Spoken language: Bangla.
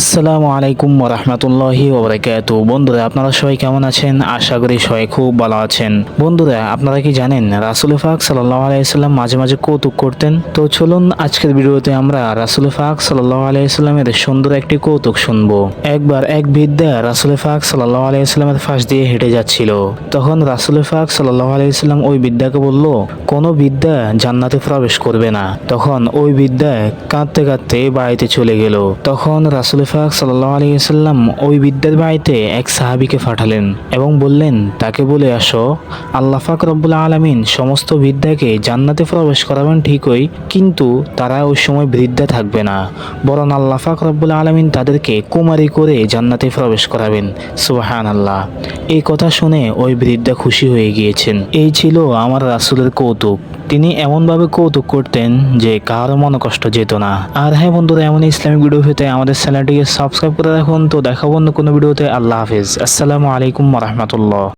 আসসালামু আলাইকুম রহমতুল্লাহি ওবরাকাতু। বন্ধুরা, আপনারা সবাই কেমন আছেন? আশা করি সবাই খুব ভালো আছেন। বন্ধুরা, আপনারা কি জানেন রাসূল পাক সাল্লাল্লাহু আলাইহি সাল্লাম মাঝে মাঝে কৌতুক করতেন? তো চলুন আজকের ভিডিওতে আমরা রাসূল পাক সাল্লাল্লাহু আলাইহি সাল্লামের সুন্দর একটি কৌতুক শুনবো। একবার এক বৃদ্ধা রাসূল পাক সাল্লাল্লাহু আলাইহি সাল্লামের পাশ দিয়ে হেঁটে যাচ্ছিল। তখন রাসূল পাক সাল্লাল্লাহু আলাইহি সাল্লাম ওই বৃদ্ধাকে বলল, কোনো বৃদ্ধা জান্নাতে প্রবেশ করবে না। তখন ওই বৃদ্ধা কাঁদতে কাঁদতে বাড়িতে চলে গেল। তখন রাসূল পাক সাল্লাল্লাহু আলাইহি ওয়াসাল্লাম ওই বৃদ্ধার বাড়িতে এক সাহাবীকে পাঠালেন এবং বললেন, তাকে বলে আসো, আল্লাহ পাক রব্বুল আলামিন সমস্ত বৃদ্ধাকে জান্নাতে প্রবেশ করাবেন ঠিকই, কিন্তু তারা ওই সময় বৃদ্ধা থাকবে না, বরং আল্লাহ পাক রব্বুল আলামিন তাদেরকে কুমারী করে জান্নাতে প্রবেশ করাবেন। সুবহানাল্লাহ। এই কথা শুনে ওই বৃদ্ধা খুশি হয়ে গিয়েছেন। এই ছিল আমার রাসূলের কৌতুক। তিনি এমনভাবে কৌতুক করতেন যে কারো মনে কষ্ট যেত না। আর হ্যাঁ বন্ধুরা, এমন ইসলামিক ভিডিও পেতে আমাদের চ্যানেলটিকে সাবস্ক্রাইব করে রাখুন। তো দেখাবো অন্য কোনো ভিডিওতে। আল্লাহ হাফেজ। আসসালামু আলাইকুম রহমতুল্লাহ।